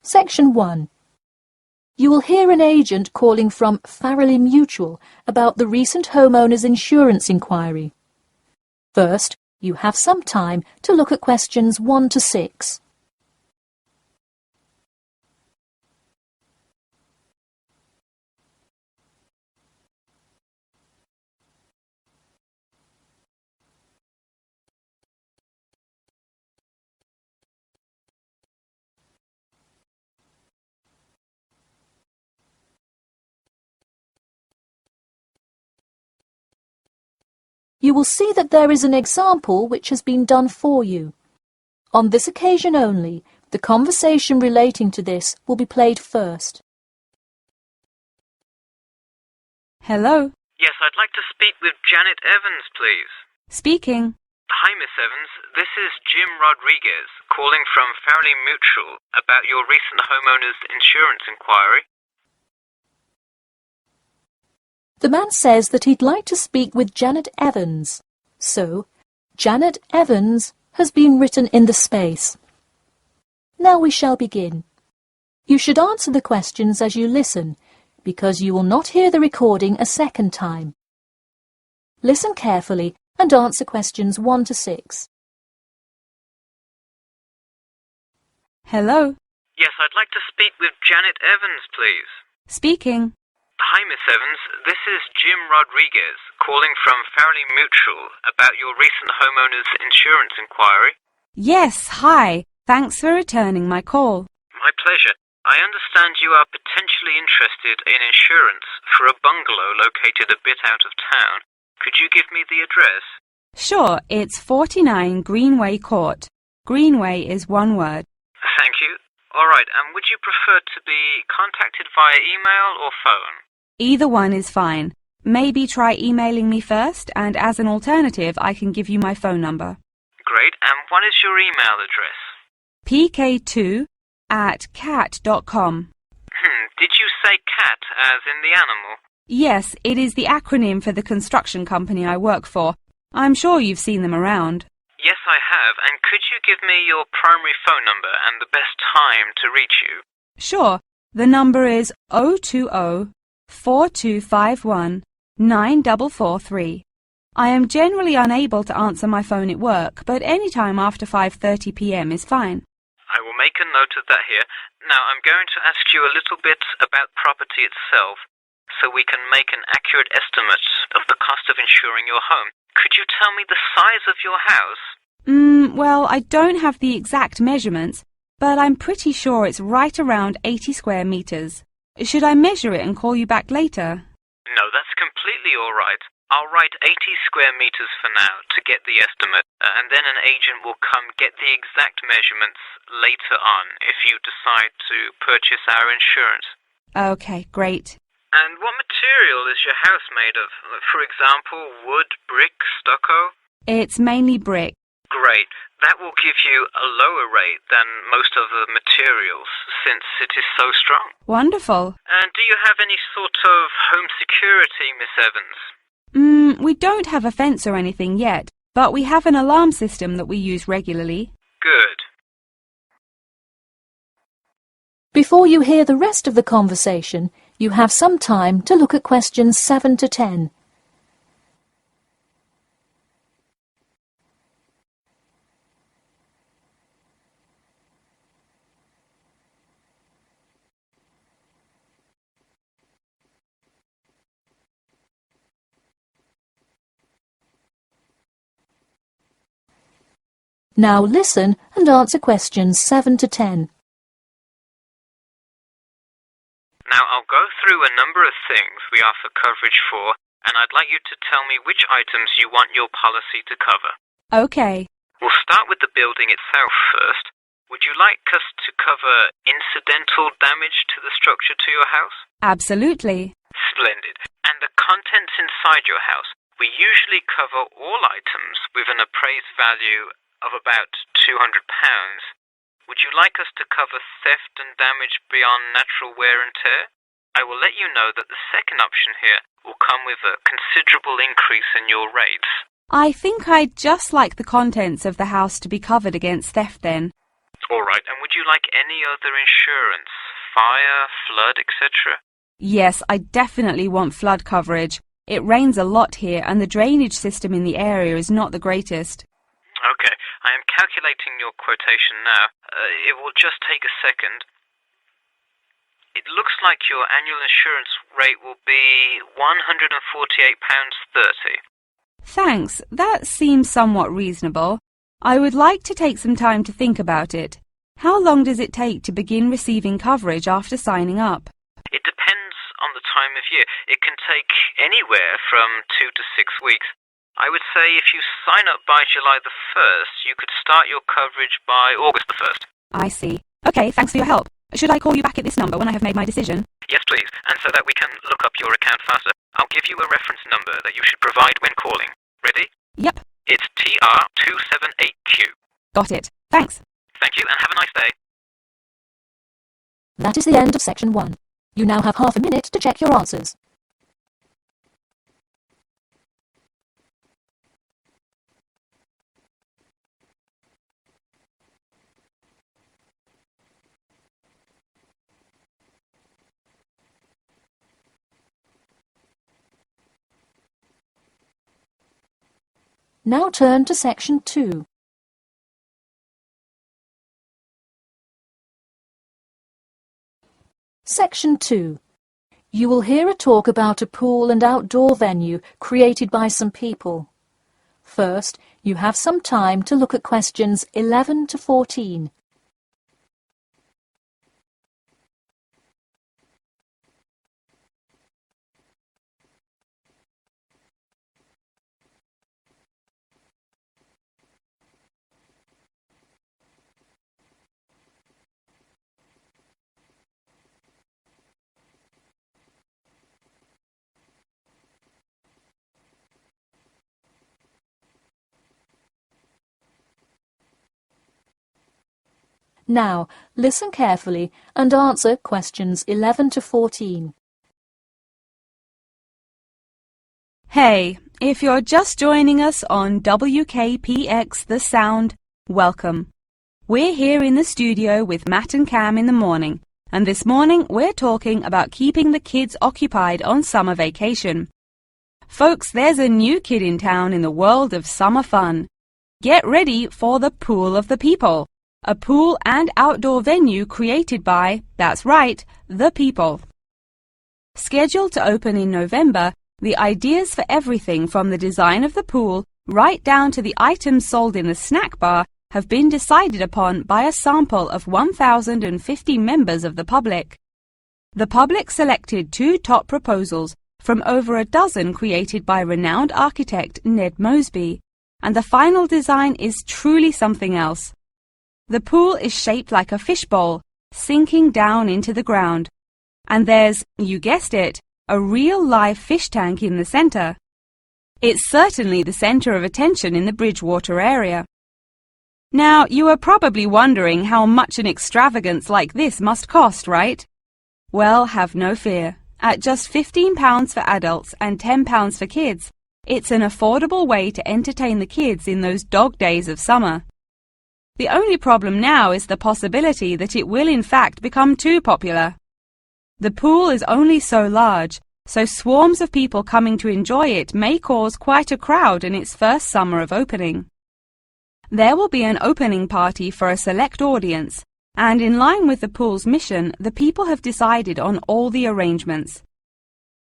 Section 1. You will hear an agent calling from Farrelly Mutual about the recent homeowner's insurance inquiry. First, you have some time to look at questions 1 to 6. You will see that there is an example which has been done for you. On this occasion only, the conversation relating to this will be played first. Hello? Yes, I'd like to speak with Janet Evans, please. Speaking. Hi, Miss Evans. This is Jim Rodriguez, calling from Farrelly Mutual about your recent homeowner's insurance inquiry. The man says that he'd like to speak with Janet Evans. So, Janet Evans has been written in the space. Now we shall begin. You should answer the questions as you listen, because you will not hear the recording a second time. Listen carefully and answer questions 1 to 6. Hello? Yes, I'd like to speak with Janet Evans, please. Speaking. Hi, Miss Evans. This is Jim Rodriguez, calling from Farrelly Mutual about your recent homeowner's insurance inquiry. Yes, hi. Thanks for returning my call. My pleasure. I understand you are potentially interested in insurance for a bungalow located a bit out of town. Could you give me the address? Sure, it's 49 Greenway Court. Greenway is one word. Thank you. All right, and would you prefer to be contacted via email or phone? Either one is fine. Maybe try emailing me first, and as an alternative, I can give you my phone number. Great, and what is your email address? pk2@cat.com. Did you say cat as in the animal? Yes, it is the acronym for the construction company I work for. I'm sure you've seen them around. Yes, I have, and could you give me your primary phone number and the best time to reach you? Sure. The number is 020-4251-9443. I am generally unable to answer my phone at work, but any time after 5:30 p.m. is fine. I will make a note of that here. Now, I'm going to ask you a little bit about property itself, so we can make an accurate estimate of the cost of insuring your home. Could you tell me the size of your house? Well, I don't have the exact measurements, but I'm pretty sure it's right around 80 square meters. Should I measure it and call you back later? No, that's completely all right. I'll write 80 square meters for now to get the estimate, and then an agent will come get the exact measurements later on if you decide to purchase our insurance. Okay, great. And what material is your house made of? For example, wood, brick, stucco? It's mainly brick. Great. That will give you a lower rate than most of the materials, since it is so strong. Wonderful. And do you have any sort of home security, Miss Evans? We don't have a fence or anything yet, but we have an alarm system that we use regularly. Good. Before you hear the rest of the conversation, you have some time to look at questions 7 to 10. Now listen and answer questions 7 to 10. Now I'll go through a number of things we offer coverage for, and I'd like you to tell me which items you want your policy to cover. Okay. We'll start with the building itself first. Would you like us to cover incidental damage to the structure to your house? Absolutely. Splendid. And the contents inside your house? We usually cover all items with an appraised value of about £200. Would you like us to cover theft and damage beyond natural wear and tear? I will let you know that the second option here will come with a considerable increase in your rates. I think I'd just like the contents of the house to be covered against theft then. All right, and would you like any other insurance? Fire, flood, etc.? Yes, I definitely want flood coverage. It rains a lot here and the drainage system in the area is not the greatest. Okay, I am calculating your quotation now. It will just take a second. It looks like your annual insurance rate will be £148.30. Thanks, that seems somewhat reasonable. I would like to take some time to think about it. How long does it take to begin receiving coverage after signing up? It depends on the time of year. It can take anywhere from 2 to 6 weeks. I would say if you sign up by July the 1st, you could start your coverage by August the 1st. I see. Okay, thanks for your help. Should I call you back at this number when I have made my decision? Yes, please, and so that we can look up your account faster, I'll give you a reference number that you should provide when calling. Ready? Yep. It's TR278Q. Got it. Thanks. Thank you, and have a nice day. That is the end of section 1. You now have half a minute to check your answers. Now turn to section 2. Section 2. You will hear a talk about a pool and outdoor venue created by some people. First, you have some time to look at questions 11 to 14. Now, listen carefully and answer questions 11 to 14. Hey, if you're just joining us on WKPX The Sound, welcome. We're here in the studio with Matt and Cam in the morning, and this morning we're talking about keeping the kids occupied on summer vacation. Folks, there's a new kid in town in the world of summer fun. Get ready for the Pool of the People, a pool and outdoor venue created by, that's right, the people. Scheduled to open in November, the ideas for everything from the design of the pool right down to the items sold in the snack bar have been decided upon by a sample of 1,050 members of the public. The public selected 2 top proposals from over a dozen created by renowned architect Ned Mosby, and the final design is truly something else. The pool is shaped like a fishbowl, sinking down into the ground. And there's, you guessed it, a real live fish tank in the center. It's certainly the center of attention in the Bridgewater area. Now, you are probably wondering how much an extravagance like this must cost, right? Well, have no fear. At just £15 for adults and £10 for kids, it's an affordable way to entertain the kids in those dog days of summer. The only problem now is the possibility that it will in fact become too popular. The pool is only so large, so swarms of people coming to enjoy it may cause quite a crowd in its first summer of opening. There will be an opening party for a select audience, and in line with the pool's mission, the people have decided on all the arrangements.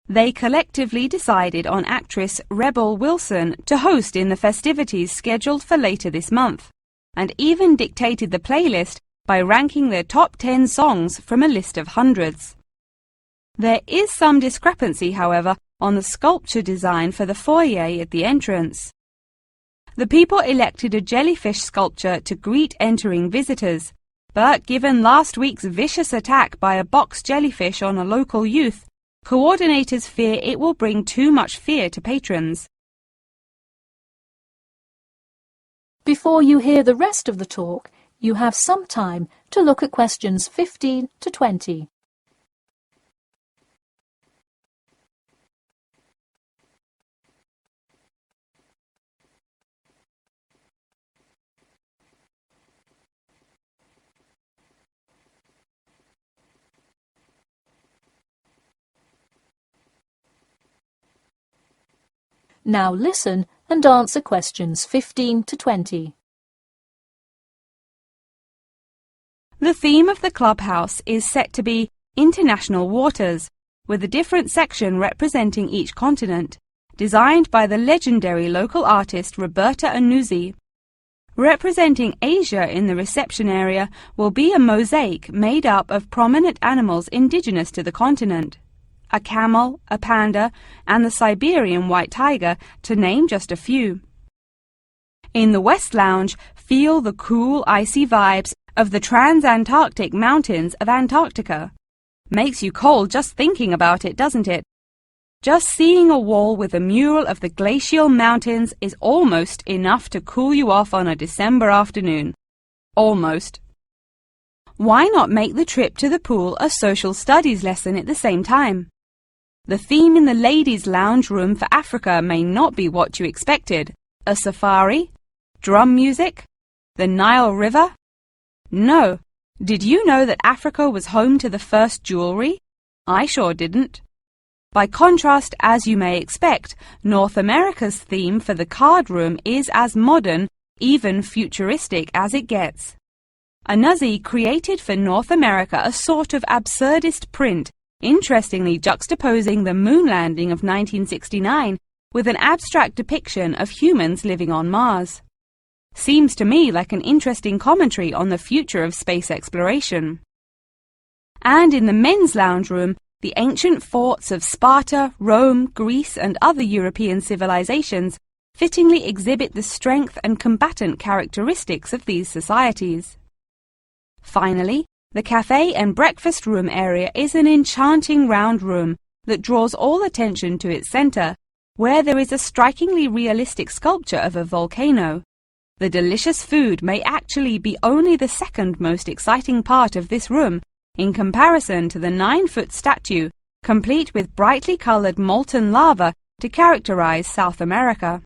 They collectively decided on actress Rebel Wilson to host in the festivities scheduled for later this month, and even dictated the playlist by ranking their top 10 songs from a list of hundreds. There is some discrepancy, however, on the sculpture design for the foyer at the entrance. The people elected a jellyfish sculpture to greet entering visitors, but given last week's vicious attack by a box jellyfish on a local youth, coordinators fear it will bring too much fear to patrons. Before you hear the rest of the talk, you have some time to look at questions 15 to 20. Now listen and answer questions 15 to 20. The theme of the clubhouse is set to be International Waters, with a different section representing each continent, designed by the legendary local artist Roberta Annuzzi. Representing Asia in the reception area will be a mosaic made up of prominent animals indigenous to the continent. A camel, a panda, and the Siberian white tiger, to name just a few. In the West Lounge, feel the cool, icy vibes of the transantarctic mountains of Antarctica. Makes you cold just thinking about it, doesn't it? Just seeing a wall with a mural of the glacial mountains is almost enough to cool you off on a December afternoon. Almost. Why not make the trip to the pool a social studies lesson at the same time? The theme in the ladies' lounge room for Africa may not be what you expected. A safari? Drum music? The Nile River? No. Did you know that Africa was home to the first jewelry? I sure didn't. By contrast, as you may expect, North America's theme for the card room is as modern, even futuristic as it gets. Annuzzi created for North America a sort of absurdist print, interestingly juxtaposing the moon landing of 1969 with an abstract depiction of humans living on Mars. Seems to me like an interesting commentary on the future of space exploration. And in the men's lounge room, the ancient forts of Sparta, Rome, Greece, and other European civilizations fittingly exhibit the strength and combatant characteristics of these societies. Finally, the cafe and breakfast room area is an enchanting round room that draws all attention to its center, where there is a strikingly realistic sculpture of a volcano. The delicious food may actually be only the second most exciting part of this room, in comparison to the 9-foot statue, complete with brightly colored molten lava to characterize South America.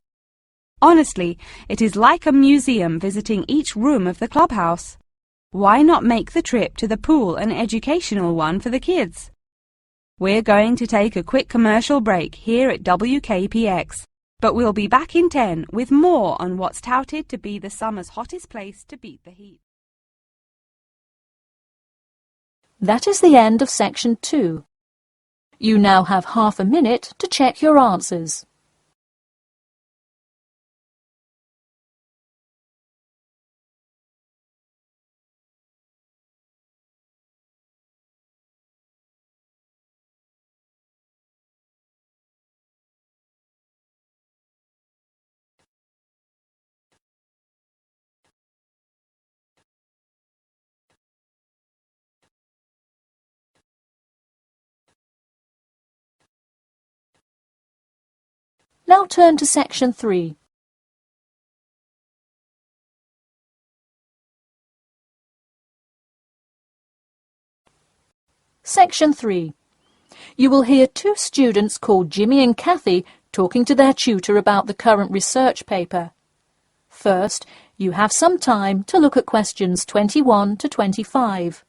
Honestly, it is like a museum visiting each room of the clubhouse. Why not make the trip to the pool an educational one for the kids? We're going to take a quick commercial break here at WKPX, but we'll be back in 10 with more on what's touted to be the summer's hottest place to beat the heat. That is the end of section 2. You now have half a minute to check your answers. Now turn to section 3. Section 3. You will hear two students called Jimmy and Kathy talking to their tutor about the current research paper. First, you have some time to look at questions 21 to 25.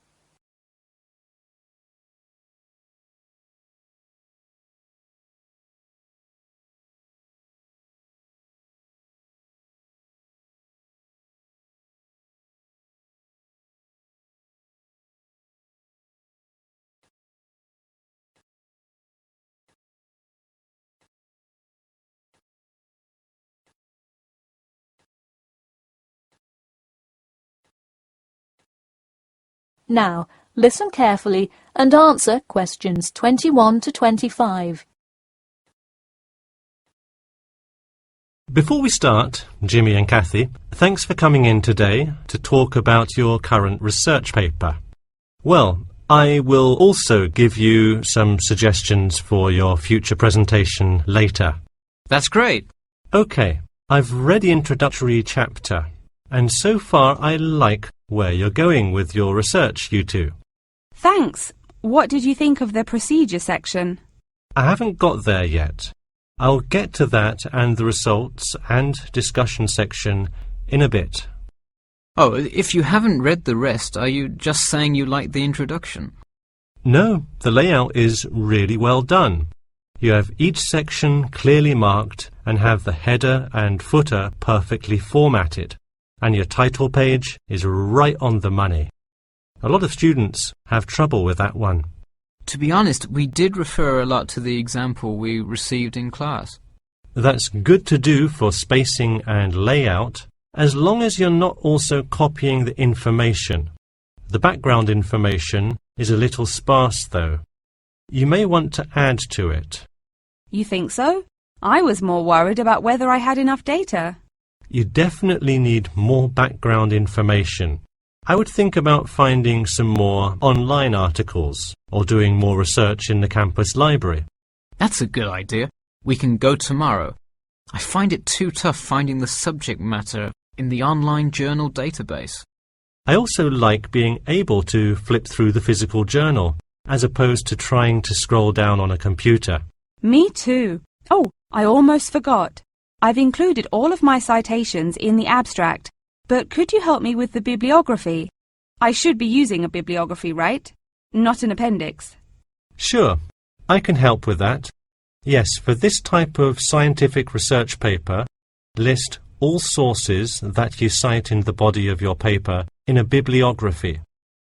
Now, listen carefully and answer questions 21 to 25. Before we start, Jimmy and Kathy, thanks for coming in today to talk about your current research paper. Well, I will also give you some suggestions for your future presentation later. That's great. OK, I've read the introductory chapter, and so far I like where you're going with your research, you two. Thanks. What did you think of the procedure section? I haven't got there yet. I'll get to that and the results and discussion section in a bit. Oh, if you haven't read the rest, are you just saying you like the introduction? No, the layout is really well done. You have each section clearly marked and have the header and footer perfectly formatted, and your title page is right on the money. A lot of students have trouble with that one. To be honest, we did refer a lot to the example we received in class. That's good to do for spacing and layout, as long as you're not also copying the information. The background information is a little sparse though. You may want to add to it. You think so? I was more worried about whether I had enough data. You definitely need more background information. I would think about finding some more online articles or doing more research in the campus library. That's a good idea. We can go tomorrow. I find it too tough finding the subject matter in the online journal database. I also like being able to flip through the physical journal as opposed to trying to scroll down on a computer. Me too. Oh, I almost forgot. I've included all of my citations in the abstract, but could you help me with the bibliography? I should be using a bibliography, right? Not an appendix. Sure, I can help with that. Yes, for this type of scientific research paper, list all sources that you cite in the body of your paper in a bibliography.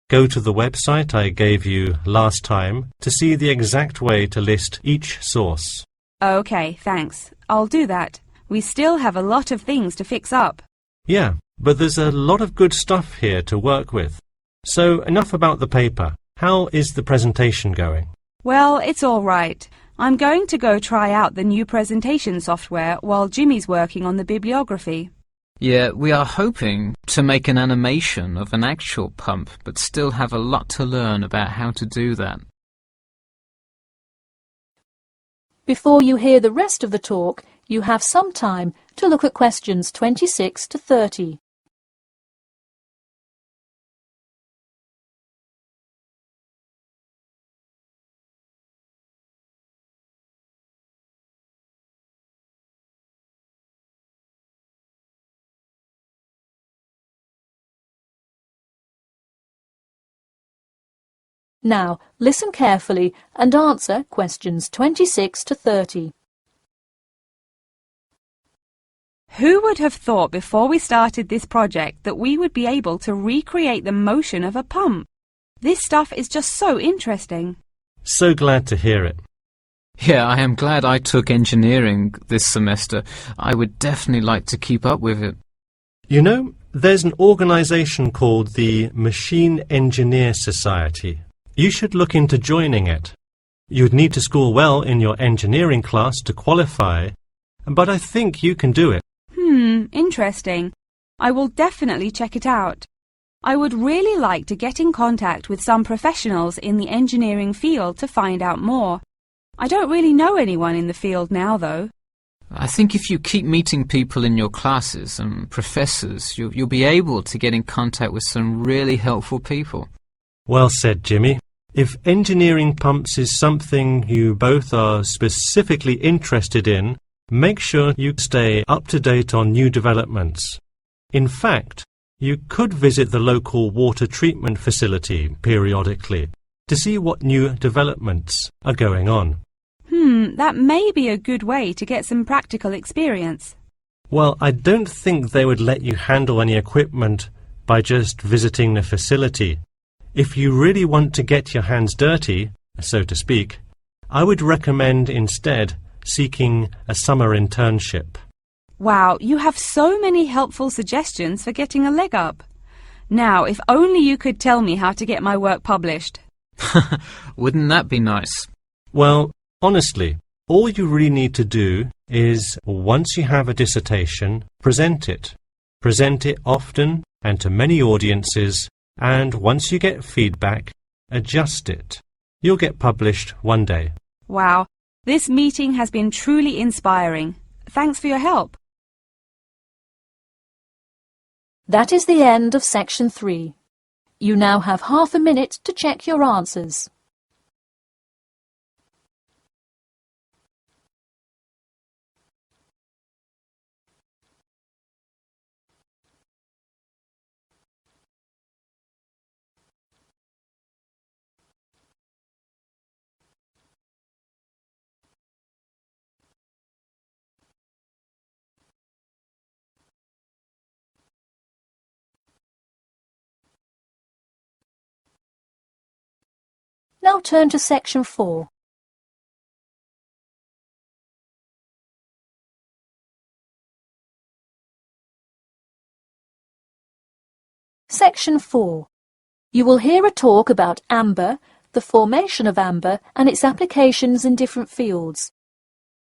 Go to the website I gave you last time to see the exact way to list each source. Okay, thanks. I'll do that. We still have a lot of things to fix up. Yeah, but there's a lot of good stuff here to work with. So enough about the paper. How is the presentation going? Well, it's all right. I'm going to go try out the new presentation software while Jimmy's working on the bibliography. Yeah, we are hoping to make an animation of an actual pump, but still have a lot to learn about how to do that. Before you hear the rest of the talk, you have some time to look at questions 26 to 30. Now, listen carefully and answer questions 26 to 30. Who would have thought before we started this project that we would be able to recreate the motion of a pump? This stuff is just so interesting. So glad to hear it. Yeah, I am glad I took engineering this semester. I would definitely like to keep up with it. You know, there's an organization called the Machine Engineer Society. You should look into joining it. You'd need to score well in your engineering class to qualify, but I think you can do it. Interesting. I will definitely check it out. I would really like to get in contact with some professionals in the engineering field to find out more. I don't really know anyone in the field now, though. I think if you keep meeting people in your classes and professors, you'll be able to get in contact with some really helpful people. Well said, Jimmy. If engineering pumps is something you both are specifically interested in, make sure you stay up to date on new developments. In fact, you could visit the local water treatment facility periodically to see what new developments are going on. That may be a good way to get some practical experience. Well, I don't think they would let you handle any equipment by just visiting the facility. If you really want to get your hands dirty, so to speak, I would recommend instead seeking a summer internship. Wow, you have so many helpful suggestions for getting a leg up. Now, if only you could tell me how to get my work published. Wouldn't that be nice? Well, honestly, all you really need to do is, once you have a dissertation, present it. Present it often and to many audiences, and once you get feedback, adjust it. You'll get published one day. Wow, this meeting has been truly inspiring. Thanks for your help. That is the end of section 3. You now have half a minute to check your answers. Now turn to section 4. Section 4. You will hear a talk about amber, the formation of amber and its applications in different fields.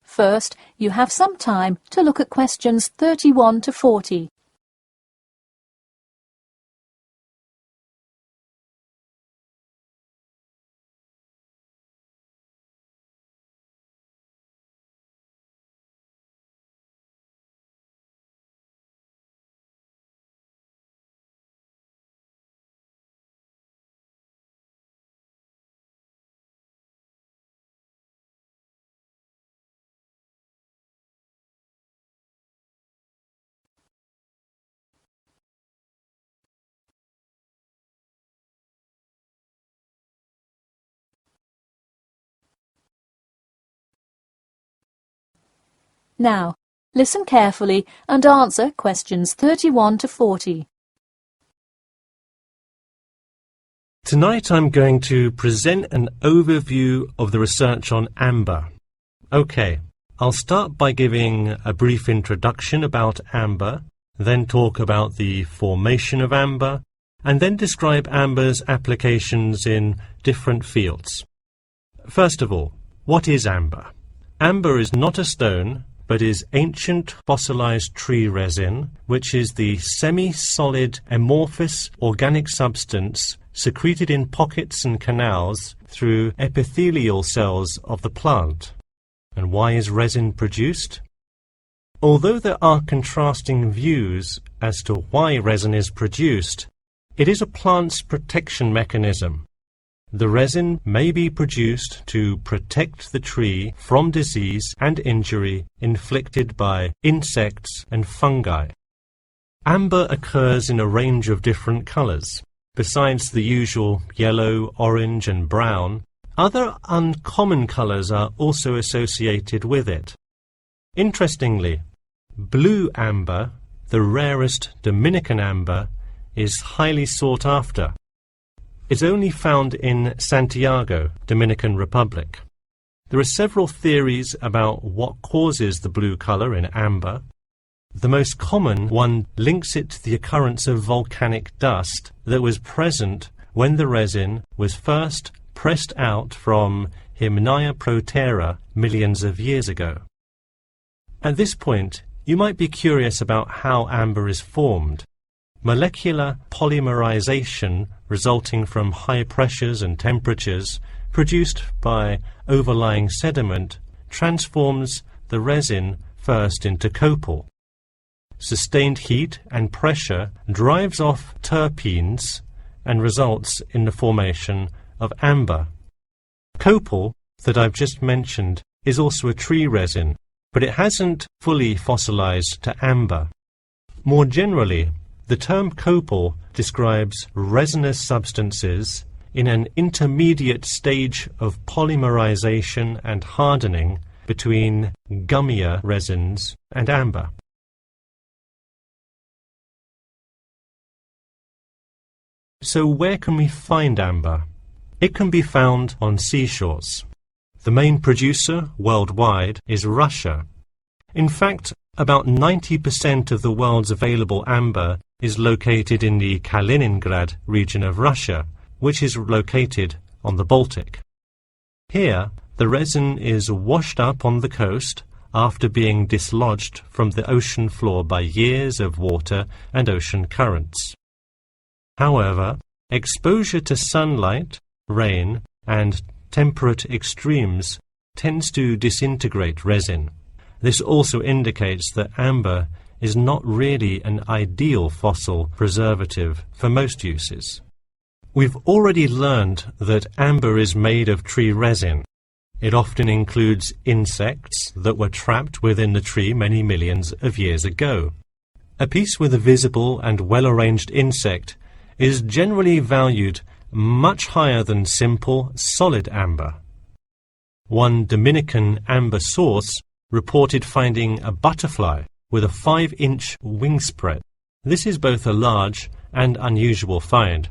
First, you have some time to look at questions 31 to 40. Now, listen carefully and answer questions 31 to 40. Tonight I'm going to present an overview of the research on amber. Okay, I'll start by giving a brief introduction about amber, then talk about the formation of amber, and then describe amber's applications in different fields. First of all, what is amber? Amber is not a stone, but is ancient fossilized tree resin, which is the semi-solid amorphous organic substance secreted in pockets and canals through epithelial cells of the plant. And why is resin produced? Although there are contrasting views as to why resin is produced, it is a plant's protection mechanism. The resin may be produced to protect the tree from disease and injury inflicted by insects and fungi. Amber occurs in a range of different colors. Besides the usual yellow, orange and brown, other uncommon colors are also associated with it. Interestingly, blue amber, the rarest Dominican amber, is highly sought after. It's only found in Santiago, Dominican Republic. There are several theories about what causes the blue color in amber. The most common one links it to the occurrence of volcanic dust that was present when the resin was first pressed out from Hymnaea protera millions of years ago. At this point, you might be curious about how amber is formed. Molecular polymerization resulting from high pressures and temperatures produced by overlying sediment transforms the resin first into copal. Sustained heat and pressure drives off terpenes and results in the formation of amber. Copal, that I've just mentioned, is also a tree resin, but it hasn't fully fossilized to amber. More generally, the term copal describes resinous substances in an intermediate stage of polymerization and hardening between gummier resins and amber. So where can we find amber? It can be found on seashores. The main producer worldwide is Russia. In fact, about 90% of the world's available amber is located in the Kaliningrad region of Russia, which is located on the Baltic. Here, the resin is washed up on the coast after being dislodged from the ocean floor by years of water and ocean currents. However, exposure to sunlight, rain, and temperate extremes tends to disintegrate resin. This also indicates that amber is not really an ideal fossil preservative for most uses. We've already learned that amber is made of tree resin. It often includes insects that were trapped within the tree many millions of years ago. A piece with a visible and well-arranged insect is generally valued much higher than simple, solid amber. One Dominican amber source reported finding a butterfly with a 5-inch wingspread. This is both a large and unusual find.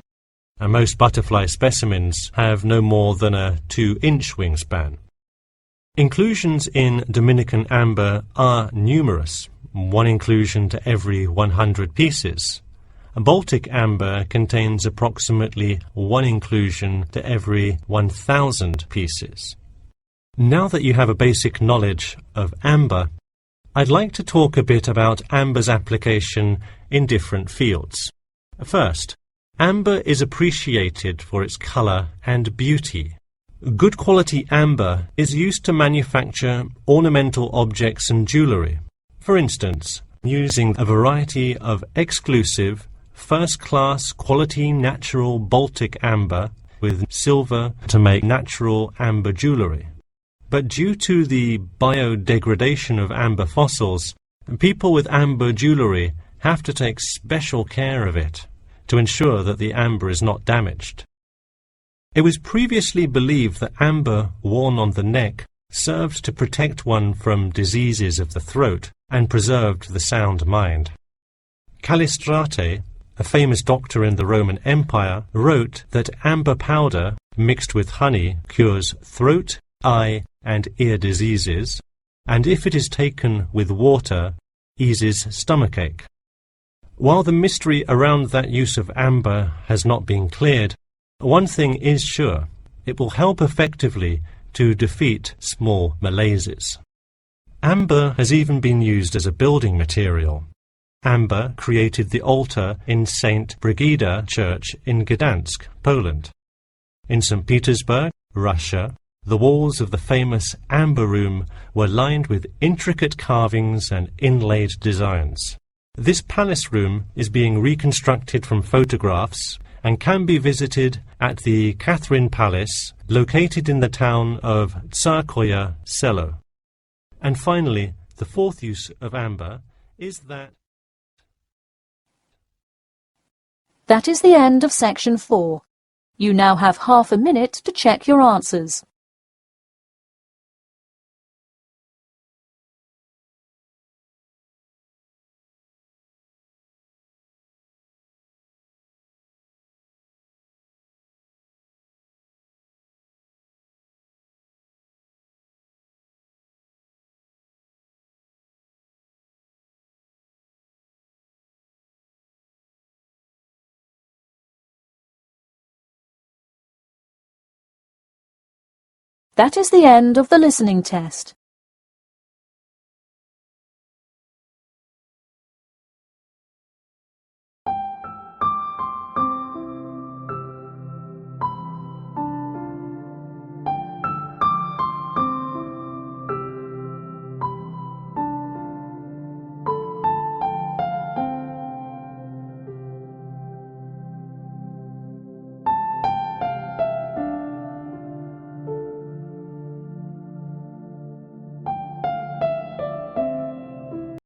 and most butterfly specimens have no more than a 2-inch wingspan. Inclusions in Dominican amber are numerous, 1 inclusion to every 100 pieces. Baltic amber contains approximately 1 inclusion to every 1,000 pieces. Now that you have a basic knowledge of amber, I'd like to talk a bit about amber's application in different fields. First, amber is appreciated for its colour and beauty. Good quality amber is used to manufacture ornamental objects and jewellery. For instance, using a variety of exclusive, first-class quality natural Baltic amber with silver to make natural amber jewellery. But due to the biodegradation of amber fossils, people with amber jewellery have to take special care of it to ensure that the amber is not damaged. It was previously believed that amber worn on the neck served to protect one from diseases of the throat and preserved the sound mind. Callistrate, a famous doctor in the Roman Empire, wrote that amber powder mixed with honey cures throat, eye, and ear diseases, and if it is taken with water, eases stomachache. While the mystery around that use of amber has not been cleared, one thing is sure: it will help effectively to defeat small malaises. Amber has even been used as a building material. Amber created the altar in St. Brigida Church in Gdansk, Poland. In St. Petersburg, Russia, the walls of the famous Amber Room were lined with intricate carvings and inlaid designs. This palace room is being reconstructed from photographs and can be visited at the Catherine Palace, located in the town of Tsarskoye Selo. And finally, the fourth use of amber is that... That is the end of section 4. You now have half a minute to check your answers. That is the end of the listening test.